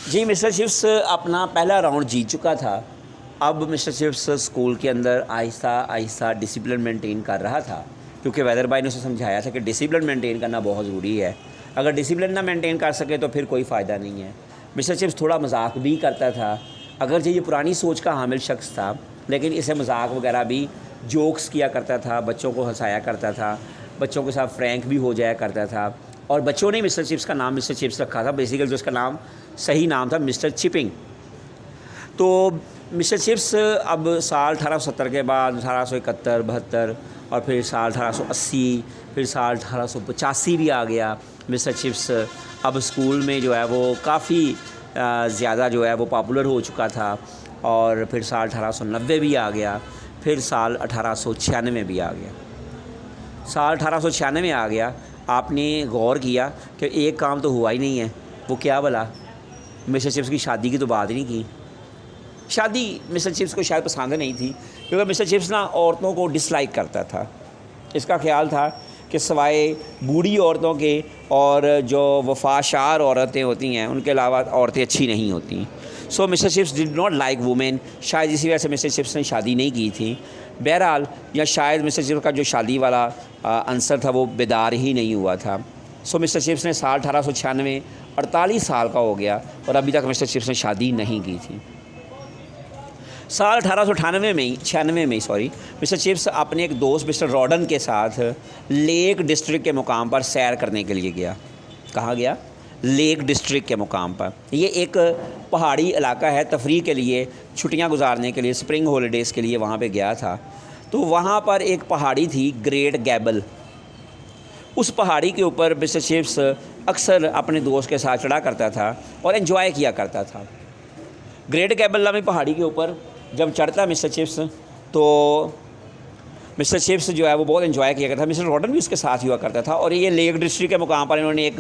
जी, mister chips अपना पहला round जीत चुका था। अब मिस्टर चिप्स स्कूल के अंदर आहिस्ता-आहिस्ता डिसिप्लिन मेंटेन कर रहा था, क्योंकि वेदर भाई ने उसे समझाया था कि डिसिप्लिन मेंटेन करना बहुत ज़रूरी है। अगर डिसिप्लिन ना मेंटेन कर सके तो फिर कोई फ़ायदा नहीं है। मिस्टर चिप्स थोड़ा मज़ाक भी करता था। अगरचे ये पुरानी सोच का हामिल शख्स था, लेकिन इसे मज़ाक वगैरह भी जोक्स किया करता था, बच्चों को हँसाया करता था, बच्चों के साथ फ्रैंक भी हो जाया करता था। और बच्चों ने मिस्टर चिप्स का नाम मिस्टर चिप्स रखा था। बेसिकली जो उसका नाम सही नाम था मिस्टर चिपिंग। तो मिस्टर चिप्स अब साल 1870 के बाद 1871, 72 और फिर साल 1880, फिर साल 1885 भी आ गया। मिस्टर चिप्स अब स्कूल में जो है वो काफ़ी ज़्यादा जो है वो पॉपुलर हो चुका था। और फिर साल 1890 भी आ गया, फिर साल 1896 भी आ गया। साल 1896 आ गया, आपने गौर किया कि एक काम तो हुआ ही नहीं है। वो क्या भला? मिस्टर चिप्स की शादी की तो बात ही नहीं की। शादी मिस्टर चिप्स को शायद पसंद नहीं थी, क्योंकि मिस्टर चिप्स ना औरतों को डिसलाइक करता था। इसका ख्याल था कि सिवाय बूढ़ी औरतों के और जो वफाशार औरतें होती हैं उनके अलावा औरतें अच्छी नहीं होती। So mister Chips did not like women. शायद इसी वजह से मिस्टर चिप्स ने शादी नहीं की थी। बहरहाल, या शायद मिस्टर चिप्स का जो शादी वाला आंसर था वो बेदार ही नहीं हुआ था। सो मिस्टर चिप्स ने साल 1896 48 साल का हो गया और अभी तक मिस्टर चिप्स ने शादी नहीं की थी। साल 1898 में 96 में मिस्टर चिप्स अपने एक दोस्त मिस्टर रॉडन के साथ लेक डिस्ट्रिक्ट के मुकाम पर सैर करने के लिए गया। कहाँ गया? लेक डिस्ट्रिक्ट के मुकाम पर। ये एक पहाड़ी इलाका है, तफरीह के लिए, छुट्टियां गुजारने के लिए, स्प्रिंग हॉलीडेज़ के लिए वहाँ पे गया था। तो वहाँ पर एक पहाड़ी थी, ग्रेट गैबल। उस पहाड़ी के ऊपर मिस्टर चिप्स अक्सर अपने दोस्त के साथ चढ़ा करता था और एंजॉय किया करता था। ग्रेट गैबल नामी पहाड़ी के ऊपर जब चढ़ता मिस्टर चिप्स, तो मिस्टर चिप्स जो है वो बहुत एंजॉय किया करता था। मिस्टर रॉडन भी उसके साथ हुआ करता था। और ये लेक डिस्ट्रिक्ट के मुकाम पर इन्होंने एक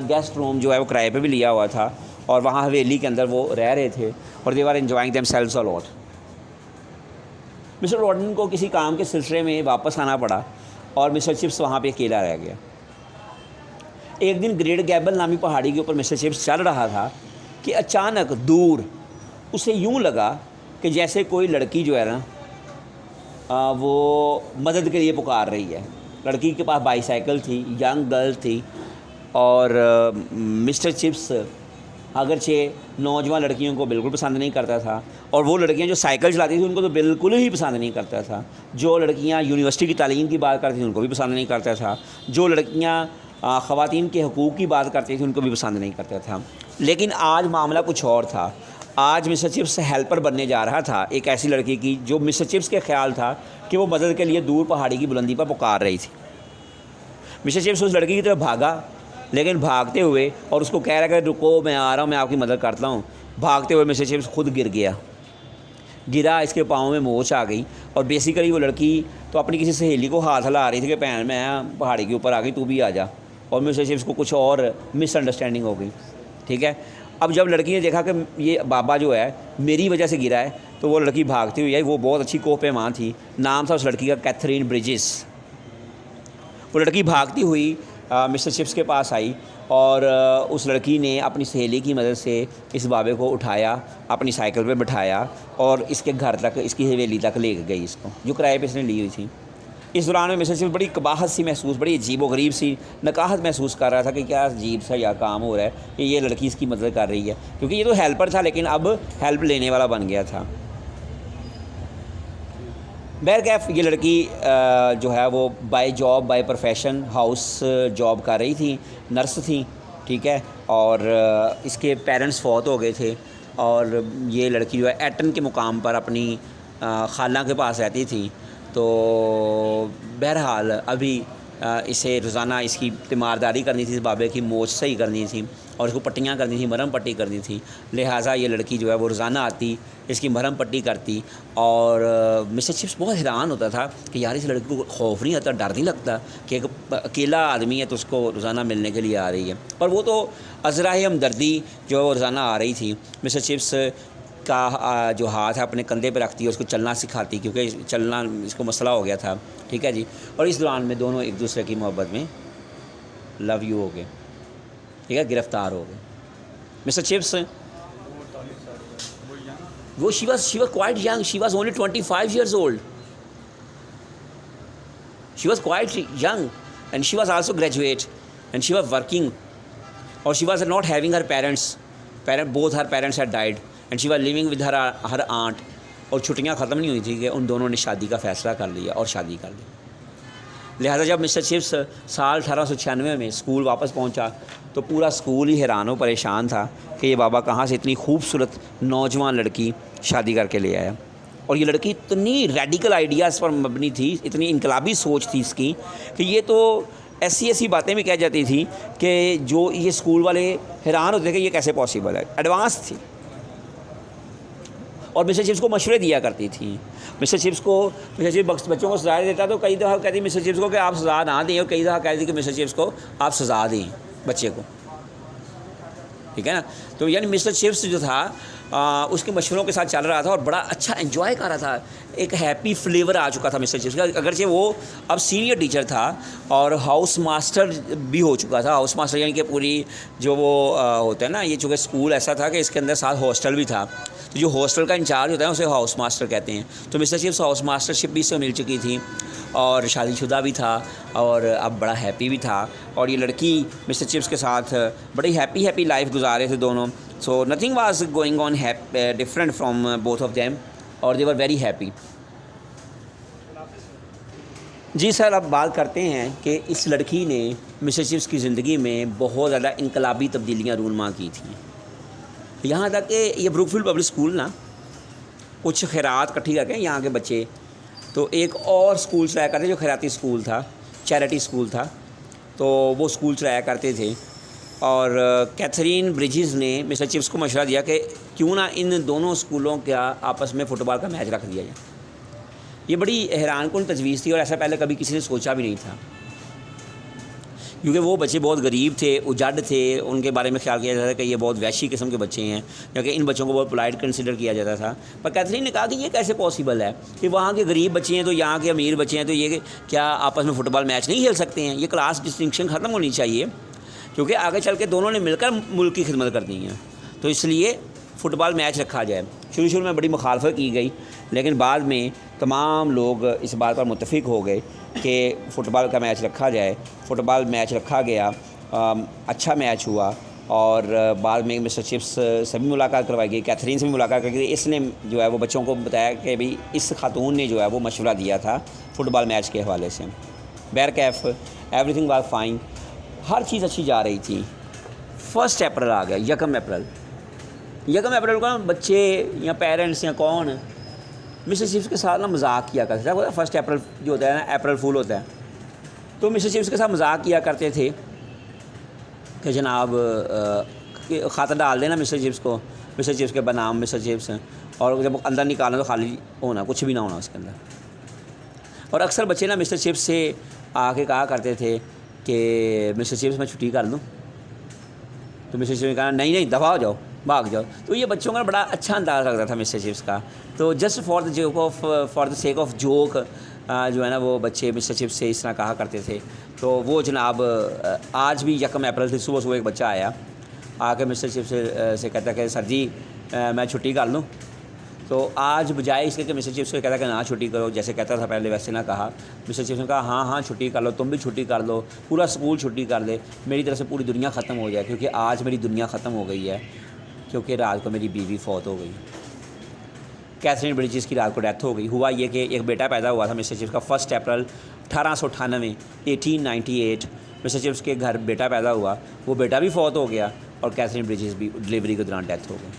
गेस्ट रूम जो है वो किराए पे भी लिया हुआ था और वहाँ हवेली के अंदर वो रह रहे थे और they were enjoying themselves a lot. Mister Rawdon को किसी काम के सिलसिले में वापस आना पड़ा और मिस्टर चिप्स वहाँ पे अकेला रह गया। एक दिन ग्रेट गैबल नामी पहाड़ी के ऊपर मिस्टर चिप्स चल रहा था कि अचानक दूर उसे यूँ लगा कि जैसे कोई लड़की जो है ना वो मदद के लिए पुकार रही है। लड़की के पास बाईसाइकिल थी, यंग गर्ल थी। और मिस्टर चिप्स अगरचे नौजवान लड़कियों को बिल्कुल पसंद नहीं करता था और वो लड़कियां जो साइकिल चलाती थी उनको तो बिल्कुल ही पसंद नहीं करता था। जो लड़कियां यूनिवर्सिटी की तालीम की बात करती थी उनको भी पसंद नहीं करता था। जो लड़कियां ख़वातीन के हकूक़ की बात करती थी उनको भी पसंद नहीं करता था। लेकिन आज मामला कुछ और था। आज मिस्टर चिप्स हेल्पर बनने जा रहा था एक ऐसी लड़की की जो मिस्टर चिप्स के ख्याल था कि वो मदद के लिए दूर पहाड़ी की बुलंदी पर पुकार रही थी। मिस्टर चिप्स उस लड़की की तरफ भागा, लेकिन भागते हुए, और उसको कह रहा है कि रुको मैं आ रहा हूँ, मैं आपकी मदद करता हूँ। भागते हुए मिस्टर चिप्स खुद गिरा, इसके पाँव में मोच आ गई। और बेसिकली वो लड़की तो अपनी किसी सहेली को हाथ हिला रही थी कि बहन मैं पहाड़ी के ऊपर आ गई, तू भी आ जा। और मिस्टर चिप्स को कुछ और मिसअंडरस्टैंडिंग हो गई। ठीक है, अब जब लड़की ने देखा कि ये बाबा जो है मेरी वजह से गिरा है, तो वो लड़की भागती हुई आई। वो बहुत अच्छी कोह-पैमान थी। नाम था उस लड़की का कैथरीन ब्रिजेस। वो लड़की भागती हुई मिस्टर चिप्स के पास आई और उस लड़की ने अपनी सहेली की मदद से इस बाबे को उठाया, अपनी साइकिल पे बिठाया और इसके घर तक, इसकी हवेली तक ले गई इसको, जो किराए पे इसने ली हुई थी। इस दौरान में मिस्टर चिप्स बड़ी कबाहत सी महसूस, बड़ी अजीब-ओ-गरीब सी नकाहत महसूस कर रहा था कि क्या अजीब सा या काम हो रहा है कि ये लड़की इसकी मदद कर रही है, क्योंकि ये तो हेल्पर था लेकिन अब हेल्प लेने वाला बन गया था। बहरकैफ ये लड़की जो है वो by job, by profession house job कर रही थी, नर्स थी। ठीक है, और इसके पेरेंट्स फौत हो गए थे और ये लड़की जो है एटन के मुकाम पर अपनी खाला के पास रहती थी। तो बहरहाल अभी इसे रोज़ाना इसकी तीमारदारी करनी थी, इस बाबे की मोच सही करनी थी और इसको पट्टियाँ करनी थी, मरहम पट्टी करनी थी। लिहाजा ये लड़की जो है वो रोज़ाना आती, इसकी मरहम पट्टी करती। और मिस्टर चिप्स बहुत हैरान होता था कि यार इस लड़की को खौफ नहीं आता, डर नहीं लगता कि एक अकेला आदमी है तो उसको रोज़ाना मिलने के लिए आ रही है। पर वो तो अज़राए हमदर्दी जो है वो रोज़ाना आ रही थी। मिस्टर चिप्स का जो हाथ है अपने कंधे पे रखती है, उसको चलना सिखाती, क्योंकि चलना इसको मसला हो गया था। ठीक है जी, और इस दौरान में दोनों एक दूसरे की मोहब्बत में लव यू हो गए। ठीक है, गिरफ़्तार हो गए। मिस्टर चिप्स वो she was quite young, she was only 25 years old. She was quite young and she was also graduate and she was working, or she was not having her parents. Both her parents had died and she was living with her aunt. और छुट्टियां ख़त्म नहीं हुई थी कि उन दोनों ने शादी का फ़ैसला कर लिया और शादी कर ली. लिहाजा जब मिस्टर चिप्स साल 1896 में स्कूल वापस पहुंचा तो पूरा स्कूल ही हैरान व परेशान था कि ये बाबा कहाँ से इतनी खूबसूरत नौजवान लड़की शादी करके ले आया. और ये लड़की इतनी रेडिकल आइडियाज़ पर मबनी थी, इतनी इनकलाबी सोच थी इसकी कि ये तो ऐसी बातें भी कह जाती थी कि जो ये स्कूल वाले हैरान होते थे कि ये कैसे पॉसिबल है. एडवांस थी और मिस्टर चिप्स को मशवरे दिया करती थी. मिस्टर चिप्स बच्चों को सजा देता तो कई दफ़ा कहती मिस्टर चिप्स को कि आप सज़ा ना दें, और कई दफ़ा कहती कि मिस्टर चिप्स को आप सज़ा दें बच्चे को. ठीक है ना. तो यानी मिस्टर चिप्स जो था उसके मशवरों के साथ चल रहा था और बड़ा अच्छा एंजॉय कर रहा था. एक हैप्पी फ्लेवर आ चुका था मिस्टर चिप्स का. अगरचे वो अब सीनियर टीचर था और हाउस मास्टर भी हो चुका था. हाउस मास्टर यानी कि पूरी जो वो होता है ना, ये चूँकि स्कूल ऐसा था कि इसके अंदर साथ हॉस्टल भी था, तो जो हॉस्टल का इंचार्ज होता है उसे हाउस मास्टर कहते हैं. तो मिस्टर चिप्स हाउस मास्टरशिप भी इससे मिल चुकी थी और शादीशुदा भी था और अब बड़ा हैप्पी भी था. और ये लड़की मिस्टर चिप्स के साथ बड़ी हैप्पी लाइफ गुजार रहे थे दोनों. So nothing was going on different from both of them और दे वर वेरी हैप्पी. जी सर, अब बात करते हैं कि इस लड़की ने मिस्टर चिप्स की ज़िंदगी में बहुत ज़्यादा इनकलाबी तब्दीलियाँ रूनमा की थी. यहाँ तक कि ये ब्रुकफील्ड पब्लिक स्कूल ना कुछ खैरात इकट्ठी करके यहाँ के बच्चे तो एक और स्कूल चलाया करते जो खैराती स्कूल था, चैरिटी स्कूल था, तो वो स्कूल चलाया करते थे. और कैथरीन ब्रिजेस ने मिस्टर चिप्स को मशवरा दिया कि क्यों ना इन दोनों स्कूलों का आपस में फ़ुटबॉल का मैच रख दिया जाए. ये बड़ी हैरानकुन तजवीज़ थी और ऐसा पहले कभी किसी ने सोचा भी नहीं था, क्योंकि वो बच्चे बहुत गरीब थे, उजड़ थे. उनके बारे में ख्याल किया जाता था कि ये बहुत वैशी किस्म के बच्चे हैं, क्योंकि इन बच्चों को बहुत पोलाइट कंसिडर किया जाता था. पर कैथरीन ने कहा कि ये कैसे पॉसिबल है कि वहाँ के गरीब बच्चे हैं तो यहाँ के अमीर बच्चे हैं तो ये क्या आपस में फ़ुटबॉल मैच नहीं खेल सकते हैं. ये क्लास डिस्टिंक्शन ख़त्म होनी चाहिए, क्योंकि आगे चल के दोनों ने मिलकर मुल्क की खिदमत करनी है. तो इसलिए फ़ुटबॉल मैच रखा जाए. शुरू में बड़ी मुखालफत की गई, लेकिन बाद में तमाम लोग इस बात पर मुत्तफिक हो गए कि फ़ुटबॉल का मैच रखा जाए. फ़ुटबॉल मैच रखा गया, अच्छा मैच हुआ और बाद में मिस्टर चिप्स से भी मुलाकात करवाई गई, कैथरीन से भी मुलाकात करवाई गई. इसने जो है वो बच्चों को बताया कि भाई इस खातून ने जो है वो मशवरा दिया था फ़ुटबॉल मैच के हवाले से. बहरकैफ एवरीथिंग वाज फाइन, हर चीज़ अच्छी जा रही थी. 1 अप्रैल आ गया, 1 अप्रैल को बच्चे या पेरेंट्स या कौन मिस्टर चिप्स के साथ ना मजाक किया करते थे. 1 अप्रैल जो होता है ना, अप्रैल फूल होता है, तो मिस्टर चिप्स के साथ मजाक किया करते थे कि जनाब खाता डाल देना मिस्टर चिप्स के बनाम मिस्टर चिप्स, और जब अंदर निकालना तो खाली होना, कुछ भी ना होना उसके अंदर. और अक्सर बच्चे ना मिस्टर चिप्स से आके कहा करते थे कि मिस्टर चिप्स मैं छुट्टी कर लूँ, तो मिस्टर चिप्स ने कहा नहीं दफ़ा हो जाओ, भाग जाओ. तो ये बच्चों का बड़ा अच्छा अंदाज़ लगता था मिस्टर चिप्स का. तो just for the sake of joke जो है ना वो बच्चे मिस्टर चिप्स से इस तरह कहा करते थे. तो वो जनाब आज भी 1 अप्रैल से सुबह एक बच्चा आया, आके मिस्टर चिप्स से कहता कि सर जी मैं छुट्टी कर लूँ. तो आज बजाय इसके कि मिस्टर चिप्स को कहता कि ना छुट्टी करो, जैसे कहता था पहले वैसे ना कहा. मिस्टर चिप्स ने कहा हाँ छुट्टी कर लो, तुम भी छुट्टी कर लो, पूरा स्कूल छुट्टी कर ले, मेरी तरफ से पूरी दुनिया ख़त्म हो जाए, क्योंकि आज मेरी दुनिया ख़त्म हो गई है, क्योंकि रात को मेरी बीवी फौत हो गई. कैथरीन ब्रिजेस की रात को डेथ हो गई. हुआ ये कि एक बेटा पैदा हुआ था मिस्टर चिप्स का 1 अप्रैल 1898 मिस्टर चिप्स के घर बेटा पैदा हुआ. वो बेटा भी फौत हो गया और कैथरीन ब्रिजेस भी डिलीवरी के दौरान डेथ हो गई.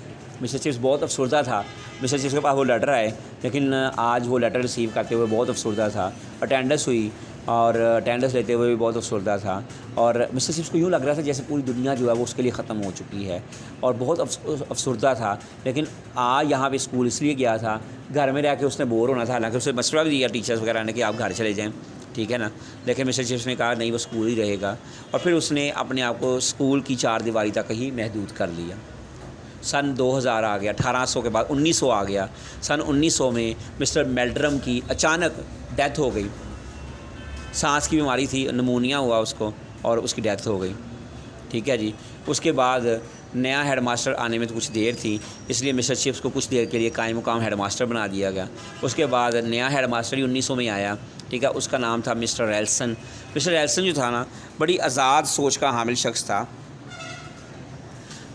मिस्टर चिप्स बहुत अफसरदा था. मिस्टर चिप्स के पास वो लेटर आए, लेकिन आज वो लेटर रिसीव करते हुए बहुत अफसरदा था. अटेंडेंस हुई और अटेंडेंस लेते हुए भी बहुत अफसरदा था. और मिस्टर चिप्स को यूँ लग रहा था जैसे पूरी दुनिया जो है वो उसके लिए ख़त्म हो चुकी है और बहुत अफसरदा था. लेकिन यहाँ पे स्कूल इसलिए गया था, घर में रह के उसने बोर होना था. हालांकि उसे मशवरा भी दिया टीचर्स वगैरह ने कि आप घर चले जाएँ, ठीक है ना. लेकिन मिस्टर चिप्स ने कहा नहीं, वो स्कूल ही रहेगा. और फिर उसने अपने आप को स्कूल की 4 दीवारी तक ही महदूद कर लिया. सन 2000 आ गया, 1800 के बाद 1900 आ गया. सन 1900 में मिस्टर मेल्ड्रम की अचानक डेथ हो गई. सांस की बीमारी थी, नमूनिया हुआ उसको और उसकी डेथ हो गई. ठीक है जी. उसके बाद नया हेडमास्टर आने में तो कुछ देर थी, इसलिए मिस्टर चिप्स को कुछ देर के लिए कायम मुकाम हेडमास्टर बना दिया गया। उसके बाद नया हेडमास्टर ही 1900 में आया, ठीक है। उसका नाम था मिस्टर रैल्सन। मिस्टर रैल्सन जो था ना, बड़ी आज़ाद सोच का हामिल शख्स था।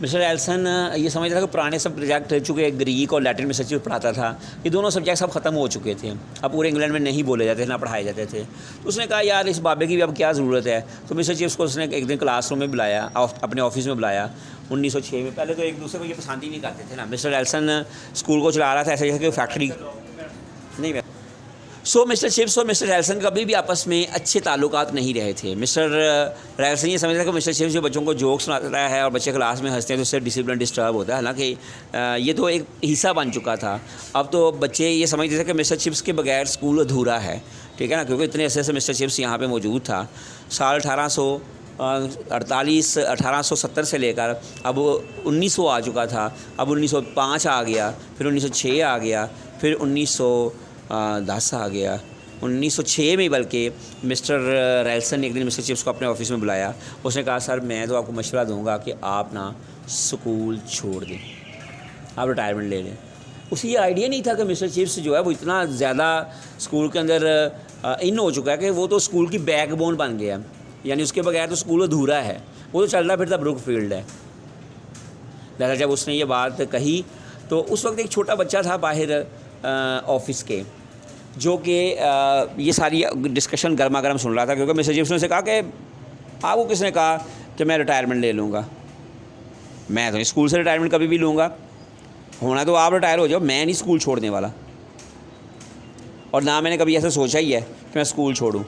मिस्टर रैल्सन ये समझता था कि पुराने सब सब्जेक्ट रह चुके, ग्रीक और लैटिन मिस्टर चिप्स पढ़ाता था, ये दोनों सब्जेक्ट सब ख़त्म हो चुके थे, अब पूरे इंग्लैंड में नहीं बोले जाते थे, ना पढ़ाए जाते थे। तो उसने कहा यार इस बाबे की भी अब क्या ज़रूरत है। तो मिस्टर चिप्स को उसने एक दिन क्लासरूम में बुलाया, अपने ऑफिस में बुलाया 1906 में। पहले तो एक दूसरे को ये पसंद ही नहीं करते थे ना। मिस्टर रैल्सन स्कूल को चला रहा था ऐसा जैसे कि फैक्ट्री नहीं। सो मिस्टर चिप्स और मिस्टर रैल्सन कभी भी आपस में अच्छे ताल्लुकात नहीं रहे थे। मिस्टर रैल्सन ये समझता कि मिस्टर चिप्स जो बच्चों को जोक सुनाता है और बच्चे क्लास में हंसते हैं तो उससे डिसिप्लिन डिस्टर्ब होता है। हालांकि ये तो एक हिस्सा बन चुका था। अब तो बच्चे ये समझते थे कि मिस्टर चिप्स के बगैर स्कूल अधूरा है, ठीक है ना, क्योंकि इतने अरसे से मिस्टर चिप्स यहाँ पर मौजूद था। साल 1870 से लेकर अब 1900 आ चुका था। अब 1905 आ गया, फिर 1906 आ गया, फिर 1910 आ गया। 1906 में बल्कि मिस्टर रैल्सन ने एक दिन मिस्टर चिप्स को अपने ऑफिस में बुलाया। उसने कहा सर मैं तो आपको मशवरा दूंगा कि आप ना स्कूल छोड़ दें, आप रिटायरमेंट ले लें। उसे ये आइडिया नहीं था कि मिस्टर चिप्स जो है वो इतना ज़्यादा स्कूल के अंदर इन हो चुका है कि वो तो स्कूल की बैकबोन बन गया, यानी उसके बगैर तो स्कूल अधूरा है, वो तो चलता फिरता ब्रुकफील्ड है। लिहाजा जब उसने ये बात कही तो उस वक्त एक छोटा बच्चा था बाहर ऑफिस के, जो कि ये सारी डिस्कशन गर्मा गर्म सुन रहा था, क्योंकि मिस्टर चिप्स ने कहा कि आपको किसने कहा कि मैं रिटायरमेंट ले लूँगा, मैं तो स्कूल से रिटायरमेंट कभी भी लूँगा, होना तो आप रिटायर हो जाओ, मैं नहीं स्कूल छोड़ने वाला, और ना मैंने कभी ऐसा सोचा ही है कि मैं स्कूल छोड़ूँ।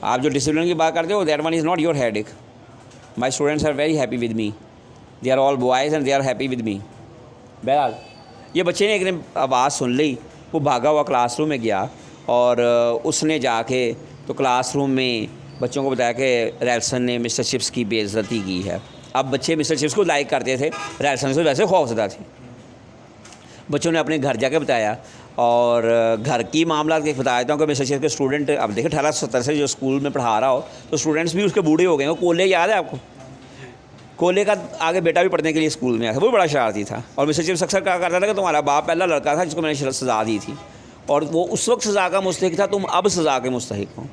आप जो डिसिप्लिन की बात करते हो that one is not your headache. My students are very happy with me, they are all boys and they are happy with me. बहरहाल ये बच्चे ने एक दिन आवाज़ सुन ली, वो भागा हुआ क्लासरूम में गया और उसने जाके तो क्लासरूम में बच्चों को बताया कि रैल्सन ने मिस्टर चिप्स की बेइज्जती की है। अब बच्चे मिस्टर चिप्स को लाइक करते थे, रैल्सन से वैसे खौफजदा थे। बच्चों ने अपने घर जाके बताया और घर की मामला के बता देता हूँ कि मिस्टर चिप्स के स्टूडेंट, अब देखिए 1870 से जो स्कूल में पढ़ा रहा हो तो स्टूडेंट्स भी उसके बूढ़े हो गए। वो कोले याद है आपको? कोले का आगे बेटा भी पढ़ने के लिए स्कूल में आया था, वो बड़ा शरारती था। और मिस्टर चिप्स अक्सर कहा करता था कि तुम्हारा बाप पहला लड़का था जिसको मैंने सज़ा दी थी, और वो उस वक्त सज़ा का मुस्तहिक था, तुम अब सज़ा के मुस्तहिक हो।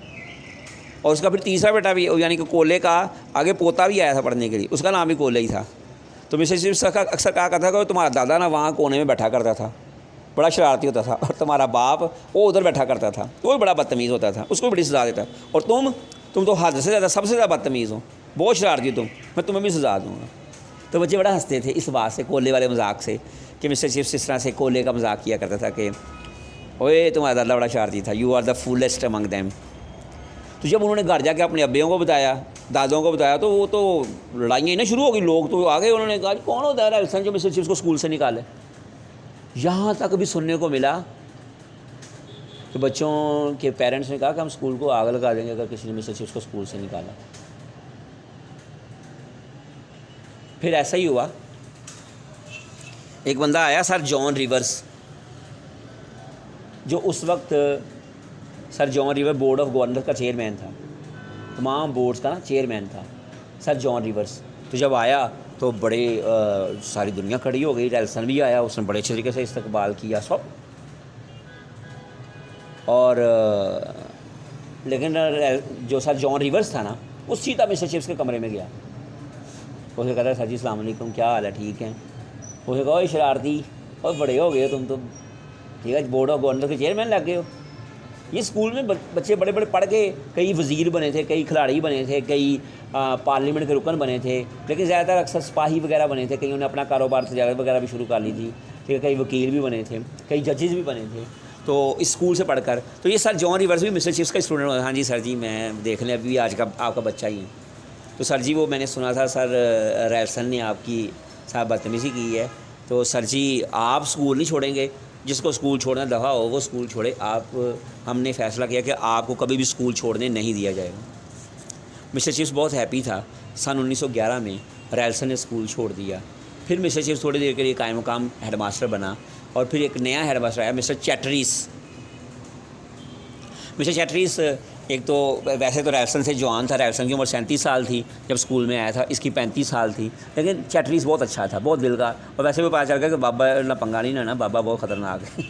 और उसका फिर तीसरा बेटा भी, यानी कि कोले का आगे पोता भी आया था पढ़ने के लिए, उसका नाम भी कोले ही था। तो मिस्टर चिप्स अक्सर कहा करता था कि तुम्हारा दादा ना वहाँ कोने में बैठा करता था, बड़ा शरारती होता था, और तुम्हारा बाप वो उधर बैठा करता था, वो भी बड़ा बदतमीज़ होता था, उसको भी बड़ी सज़ा देता, और तुम तो हद से ज़्यादा सबसे ज़्यादा बदतमीज़ हो, बहुत शरारती हो तुम, मैं तुम्हें भी सज़ा दूँगा। तो बच्चे बड़ा हंसते थे इस बात से, कोले वाले मजाक से, कि मिस्टर चिप्स इस तरह से कोले का मजाक किया करता था कि ओए तुम्हारा दादा बड़ा शरारती था, you are the foolest among them. तो जब उन्होंने घर जाके अपने अब्बियों को बताया, दादों को बताया, तो वो तो लड़ाइयाँ ही ना शुरू हो गई, लोग तो आ गए। उन्होंने कहा कौन होता है रैल्सन जो मिस्टर चिप्स को स्कूल से निकाले। यहाँ तक भी सुनने को मिला कि बच्चों के पेरेंट्स ने कहा कि हम स्कूल को आग लगा देंगे अगर किसी ने मिस्टर चिप्स को स्कूल से निकाला। फिर ऐसा ही हुआ, एक बंदा आया सर जॉन रिवर्स, जो उस वक्त sir John river board of governor का चेयरमैन था, तमाम बोर्ड्स का ना चेयरमैन था सर जॉन रिवर्स। तो जब आया तो बड़े सारी दुनिया खड़ी हो गई, रैल्सन भी आया, उसने बड़े अच्छे तरीके से इस्तकबाल किया सब। और लेकिन जो सर जॉन रिवर्स था ना, वो सीधा मिस्टर चिप्स के कमरे में गया। उसे कहता है सर जी अस्सलाम वालेकुम, क्या हाल है, ठीक है। उसे कहा शरारती और बड़े हो गए हो तुम तो, ठीक है, बोर्ड ऑफ गवर्नर के चेयरमैन लग गए हो। ये स्कूल में बच्चे बड़े बड़े पढ़ के कई वज़ीर बने थे, कई खिलाड़ी बने थे, कई पार्लियामेंट के रुकन बने थे, लेकिन ज़्यादातर अक्सर सिपाही वगैरह बने थे, कईयों ने अपना कारोबार तजारत वगैरह भी शुरू कर ली थी, ठीक है, कई वकील भी बने थे, कई जजेस भी बने थे। तो इस स्कूल से पढ़कर तो ये सर जॉन रिवर्स भी मिस्टर चिप्स का स्टूडेंट हो। हाँ जी सर जी, मैं देख लें अभी आज का आपका बच्चा ही है। तो सर जी वो मैंने सुना था सर रैल्सन ने आपकी साहब बदतमीज़ी की है, तो सर जी आप स्कूल नहीं छोड़ेंगे, जिसको स्कूल छोड़ना दफ़ा हो वो स्कूल छोड़े, हमने फ़ैसला किया कि आपको कभी भी स्कूल छोड़ने नहीं दिया जाएगा। मिस्टर चिप्स बहुत हैप्पी था। सन 1911 में रैल्सन ने स्कूल छोड़ दिया। फिर मिस्टर चिप्स थोड़ी देर के लिए कायम मुकाम हेडमास्टर बना, और फिर एक नया हेडमास्टर आया मिस्टर चैटरीस। मिस्टर चैटरीस एक तो वैसे तो रैलसन से जवान था, रैलसन की उम्र 37 साल थी जब स्कूल में आया था, इसकी 35 साल थी, लेकिन चैटरीज बहुत अच्छा था, बहुत दिल का। और वैसे भी पता चल गया कि बाबा ना पंगा नहीं ना, बाबा बहुत ख़तरनाक है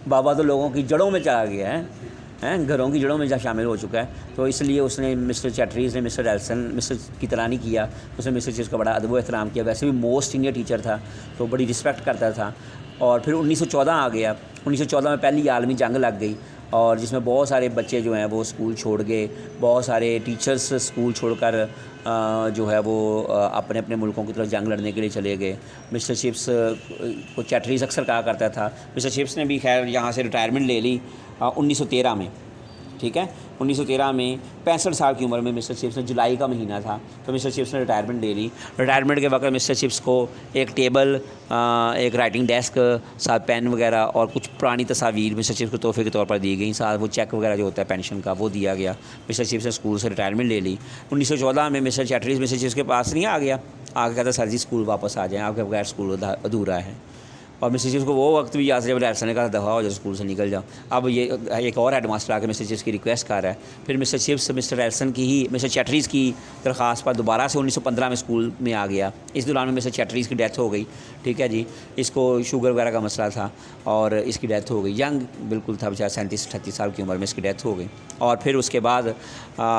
बाबा तो लोगों की जड़ों में चला गया है, घरों की जड़ों में जहाँ शामिल हो चुका है। तो इसलिए उसने मिस्टर चैटरीज़ ने मिस्टर रैलसन मिस्टर की तरह नहीं किया, उसने मिस्टर चीज़ का बड़ा अदब व एहतराम किया। वैसे भी मोस्ट सीनियर टीचर था तो बड़ी रिस्पेक्ट करता था। और फिर 1914 आ गया। 1914 में पहली आलमी जंग लग गई और जिसमें बहुत सारे बच्चे जो हैं वो स्कूल छोड़ गए, बहुत सारे टीचर्स स्कूल छोड़कर जो है वो अपने अपने मुल्कों की तरफ जंग लड़ने के लिए चले गए। मिस्टर चिप्स को चैटरीज़ अक्सर कहा करता था। मिस्टर चिप्स ने भी खैर यहाँ से रिटायरमेंट ले ली 1913 में, ठीक है। 1913 में 65 साल की उम्र में मिस्टर चिप्स ने, जुलाई का महीना था, तो मिस्टर चिप्स ने रिटायरमेंट ले ली। रिटायरमेंट के वक्त मिस्टर चिप्स को एक टेबल, एक राइटिंग डेस्क, साथ पेन वगैरह और कुछ पुरानी तस्वीर मिस्टर चिप्स को तोहफे के तौर पर दी गई। साथ वो चेक वगैरह जो होता है पेंशन का वो दिया गया। मिस्टर चिप्स ने स्कूल से रिटायरमेंट ले ली। 1914 में मिस्टर चैटरीज़ मिस्टर चिप्स के पास नहीं आ गया, आगे कहता सर जी स्कूल वापस आ जाएँ, आपके बगैर स्कूल अधूरा है। और मिस्टर चिप्स को वो वक्त भी याद है जब रैलसन ने कहा दफ़ा हो जाओ स्कूल से निकल जाओ। अब ये एक और हेडमास्टर आके मिस्टर चिप्स की रिक्वेस्ट कर रहा है। फिर मिस्टर चिप्स मिस्टर रैलसन की ही मिस्टर चैटरीज़ की दरख्वास्त पर दोबारा से 1915 में स्कूल में आ गया। इस दौरान में मिस्टर चैटरीज़ की डेथ हो गई, ठीक है जी। इसको शुगर वगैरह का मसला था और इसकी डेथ हो गई। यंग बिल्कुल था बेचारा, 37-38 साल की उम्र में इसकी डेथ हो गई। और फिर उसके बाद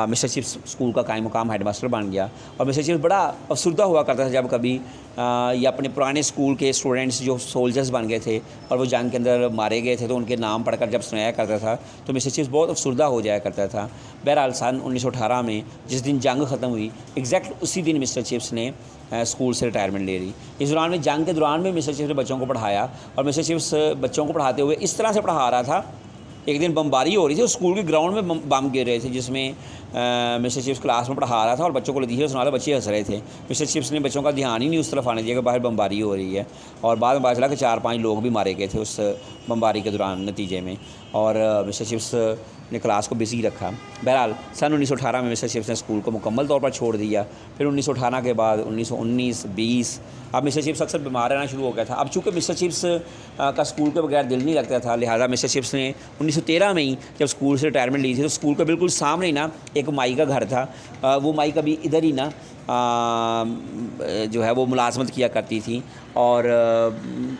मिस्टर चिप्स स्कूल का कायम मुकाम हेडमास्टर बन गया। और मिस्टर चिप्स बड़ा अफसरदा हुआ करता था जब कभी या अपने पुराने स्कूल के स्टूडेंट्स जो सोल्जर्स बन गए थे और वो जंग के अंदर मारे गए थे तो उनके नाम पढ़कर जब सुनाया करता था तो मिस्टर चिप्स बहुत अफसरदा हो जाया करता था। बहरहाल सन 1918 में जिस दिन जंग ख़त्म हुई, एग्जैक्ट उसी दिन मिस्टर चिप्स ने स्कूल से रिटायरमेंट ले ली। इस दौरान में, जंग के दौरान में मिस्टर चिप्स ने बच्चों को पढ़ाया और मिस्टर चिप्स बच्चों को पढ़ाते हुए इस तरह से पढ़ा रहा था। एक दिन बमबारी हो रही थी, स्कूल के ग्राउंड में बम गिर रहे थे जिसमें मिस्टर चिप्स क्लास में पढ़ा रहा था और बच्चों को लतीफ़े सुना रहा, बच्चे हंस रहे थे। मिस्टर चिप्स ने बच्चों का ध्यान ही नहीं उस तरफ आने दिया कि बाहर बमबारी हो रही है। और बाद में पता चला कि 4-5 लोग भी मारे गए थे उस बमबारी के दौरान नतीजे में। और मिस्टर चिप्स ने क्लास को बिजी रखा। बहरहाल सन 1918 में मिस्टर चिप्स ने स्कूल को मुकम्मल तौर पर छोड़ दिया। फिर 1918 के बाद 1919, 20 अब मिस्टर चिप्स अक्सर बीमार रहना शुरू हो गया था। अब चूँकि मिस्टर चिप्स का स्कूल के बगैर दिल नहीं लगता था, लिहाजा मिस्टर चिप्स ने 1913 में ही जब स्कूल से रिटायरमेंट ली थी तो स्कूल के बिल्कुल सामने ही ना एक माई का घर था। वो माई कभी इधर ही ना जो है वो मुलाजमत किया करती थी और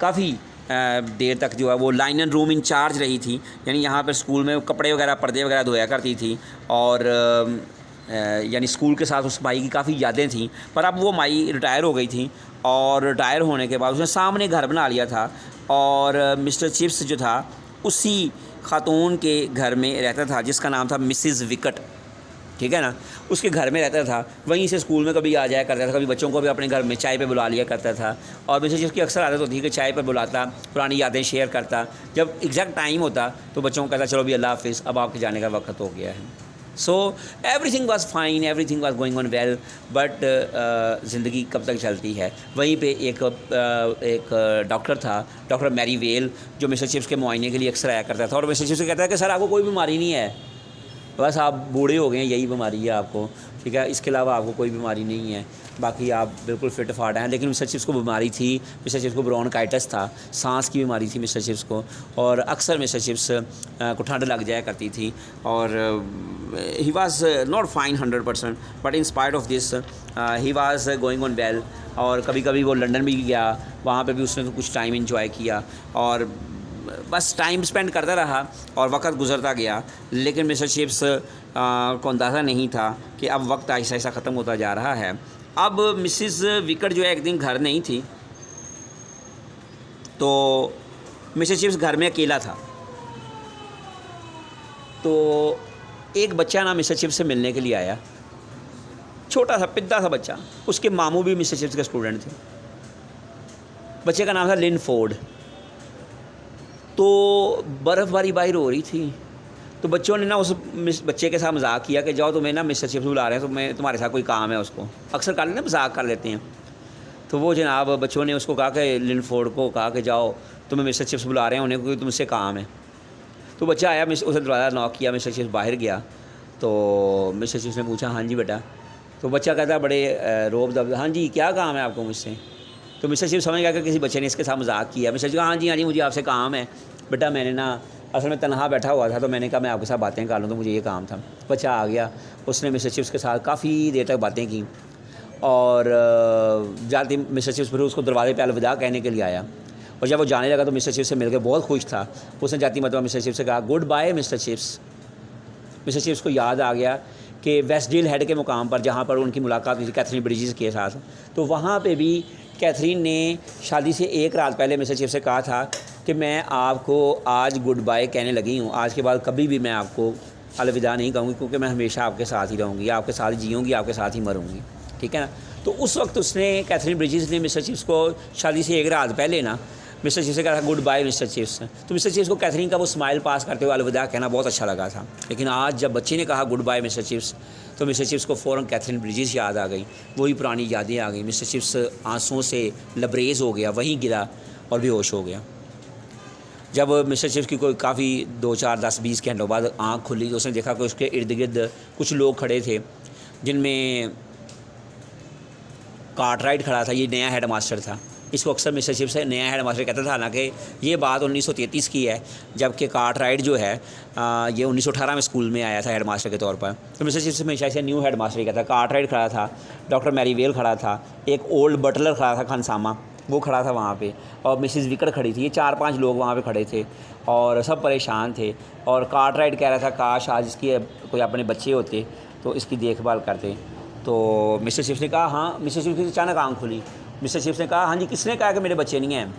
काफ़ी देर तक जो है वो लाइनन रूम इंचार्ज रही थी, यानी यहाँ पर स्कूल में कपड़े वगैरह, पर्दे वगैरह धोया करती थी। और यानी स्कूल के साथ उस माई की काफ़ी यादें थीं। पर अब वो माई रिटायर हो गई थी और रिटायर होने के बाद उसने सामने घर बना लिया था और मिस्टर चिप्स जो था उसी ख़ातून के घर में रहता था जिसका नाम था मिसिज़ विकट, ठीक है ना। उसके घर में रहता था, वहीं से स्कूल में कभी आ जाया करता था, कभी बच्चों को भी अपने घर में चाय पे बुला लिया करता था। और मिस्टर चिप्स की अक्सर आदत होती है कि चाय पर बुलाता, पुरानी यादें शेयर करता। जब एग्जैक्ट टाइम होता तो बच्चों को कहता चलो भी अल्लाह हाफिज़, अब आपके जाने का वक्त हो गया है। So everything was fine, everything was going on well, but ज़िंदगी कब तक चलती है। वहीं पे एक डॉक्टर था, डॉक्टर मैरी वेल, जो मिस्टर चिप्स के मुआयने के लिए अक्सर आया करता था और मिस्टर चिप्स से कहता है कि सर आपको कोई बीमारी नहीं है, बस आप बूढ़े हो गए हैं, यही बीमारी है आपको, ठीक है, इसके अलावा आपको कोई बीमारी नहीं है, बाकी आप बिल्कुल फिट फाट हैं। लेकिन मिस्टर चिप्स को बीमारी थी, मिस्टर चिप्स को ब्रोंकाइटिस था, सांस की बीमारी थी मिस्टर चिप्स को। और अक्सर मिस्टर चिप्स को ठंड लग जाया करती थी और he was not fine 100%, but in spite of this he was going on well. और कभी कभी वो लंदन भी गया, वहाँ पे भी उसने तो कुछ टाइम इंजॉय किया और बस टाइम स्पेंड करता रहा और वक्त गुजरता गया। लेकिन मिस्टर चिप्स को अंदाज़ा नहीं था कि अब वक्त ऐसा ऐसा ख़त्म होता जा रहा है। अब मिसिज़ विकट जो है एक दिन घर नहीं थी तो मिस्टर चिप्स घर में अकेला था। तो एक बच्चा ना मिस्टर चिप्स से मिलने के लिए आया, छोटा सा पिद्दा सा बच्चा। उसके मामू भी मिस्टर चिप्स के स्टूडेंट थे। बच्चे का नाम था लिन फोर्ड। तो बर्फ़बारी बाहर हो रही थी तो बच्चों ने ना उस बच्चे के साथ मजाक किया कि जाओ तुम्हें ना मिस्टर चिप्स बुला रहे हैं तो मैं तुम्हारे साथ कोई काम है, उसको अक्सर कर लेना मजाक कर लेते हैं। तो वो जनाब बच्चों ने उसको कहा कि लिन फोर्ड को कहा कि जाओ तुम्हें मिस्टर चिप्स बुला रहे हैं, उन्हें कोई तुमसे काम है। तो बच्चा आया, उसने दरवाज़ा नॉक किया, मिस्टर चिप्स बाहर गया। तो मिस्टर चिप्स ने पूछा हाँ जी बेटा। तो बच्चा कहता बड़े रोब दब, हाँ जी क्या काम है आपको मुझसे। तो मिस्टर चिप्स समझ गया कि किसी बच्चे ने इसके साथ मजाक किया। मिस्टर चिप्स हाँ जी मुझे आपसे काम है बेटा, मैंने ना असल में तनहा बैठा हुआ था, तो मैंने कहा मैं आपके साथ बातें कर लूँ, तो मुझे ये काम था। बच्चा आ गया, उसने मिस्टर चिप्स के साथ काफ़ी देर तक बातें की और जाती मिस्टर चिप्स फिर उसको दरवाजे पे अलविदा कहने के लिए आया। और जब वो जाने लगा तो मिस्टर चिप्स से मिलकर बहुत खुश था। उसने जाती मतलब मिस्टर चिप्स से कहा good bye mister chips. Mister chips को याद आ गया कि वेस्टडेल हेड के मुकाम पर जहाँ पर उनकी मुलाकात हुई थी कैथरीन ब्रिजेस के साथ, तो वहाँ पे भी कैथरीन ने शादी से एक रात पहले मिस्टर चिप्स से कहा था कि मैं आपको आज गुड बाय कहने लगी हूँ, आज के बाद कभी भी मैं आपको अलविदा नहीं कहूँगी, क्योंकि मैं हमेशा आपके साथ ही रहूँगी, आपके साथ जीऊँगी, आपके साथ ही मरूँगी, ठीक है ना। तो उस वक्त उसने कैथरीन ब्रिजेस ने मिस्टर चिप्स को शादी से एक रात पहले ना मिस्टर चिप्स से कहा था गुड बाय मिस्टर चिप्स। तो मिस्टर चिप्स को कैथरीन का वो स्माइल पास करते हुए अलविदा कहना बहुत अच्छा लगा था। लेकिन आज जब बच्चे ने कहा गुड बाय मिस्टर चिप्स, तो मिस्टर चिप्स को फ़ौरन कैथरीन ब्रिजेस याद आ गई, वही पुरानी यादें आ गई। मिस्टर चिप्स आंसुओं से लबरेज़ हो गया, वहीं गिरा और बेहोश हो गया। जब मिस्टर चिप्स की कोई काफ़ी 2, 4, 10, 20 घंटों बाद आँख खुली तो उसने देखा कि उसके इर्द गिर्द कुछ लोग खड़े थे, जिनमें कार्टराइट खड़ा था। ये नया हेड मास्टर था। इसको अक्सर मिस्टर चिप्स से नया हेड मास्टर कहता था, हालांकि ये बात 1933 की है, जबकि कार्टराइट जो है ये 1918 में स्कूल में आया था हेड मास्टर के तौर पर। तो मिस्टर चिप्स हमेशा से न्यू हेड मास्टर ही कहता। कार्टराइट खड़ा था, डॉक्टर मैरीवेल खड़ा था, एक ओल्ड बटलर खड़ा था खानसामा, वो खड़ा था वहाँ पे, और मिसिज़ विकर खड़ी थी। ये 4-5 लोग वहाँ पे खड़े थे और सब परेशान थे। और कार्टराइट कह रहा था काश आज इसकी कोई अपने बच्चे होते तो इसकी देखभाल करते। तो मिस्टर चिप्स ने कहा हाँ। मिस्टर चिप्स की अचानक आँख खुली। मिस्टर चिप्स ने कहा हाँ जी, किसने कहा कि मेरे बच्चे नहीं हैं?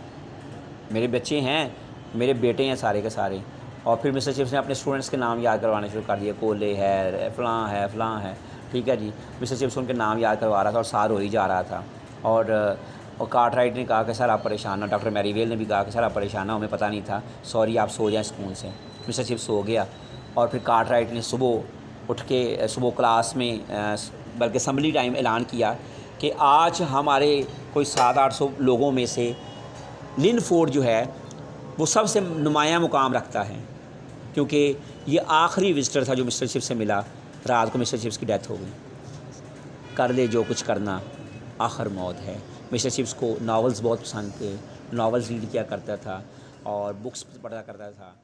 मेरे बच्चे हैं, मेरे बेटे हैं सारे के सारे। और फिर मिस्टर चिप्स ने अपने स्टूडेंट्स के नाम याद करवाने शुरू कर दिए, कोले है, फ़लाँ है, ठीक है जी। मिस्टर चिप्स उनके नाम याद करवा रहा था और सार हो ही जा रहा था। और कार्टराइट ने कहा कि सर आप परेशान ना, डॉक्टर मैरीवेल ने भी कहा कि सर आप परेशान ना, हमें पता नहीं था, सॉरी आप सो जाएं सुकून से। मिस्टर चिप्स सो गया। और फिर कार्टराइट ने सुबह उठ के सुबह क्लास में बल्कि असम्बली टाइम ऐलान किया कि आज हमारे कोई 700-800 लोगों में से लिनफोर्ड जो है वो सबसे नुमायाँ मुकाम रखता है, क्योंकि ये आखिरी विजिटर था जो मिस्टर चिप्स से मिला। रात को मिस्टर चिप्स की डेथ हो गई। कर ले जो कुछ करना, आखिर मौत है। मिस्टर चिप्स को नावल्स बहुत पसंद थे, नावल्स रीड किया करता था और बुक्स पढ़ा करता था।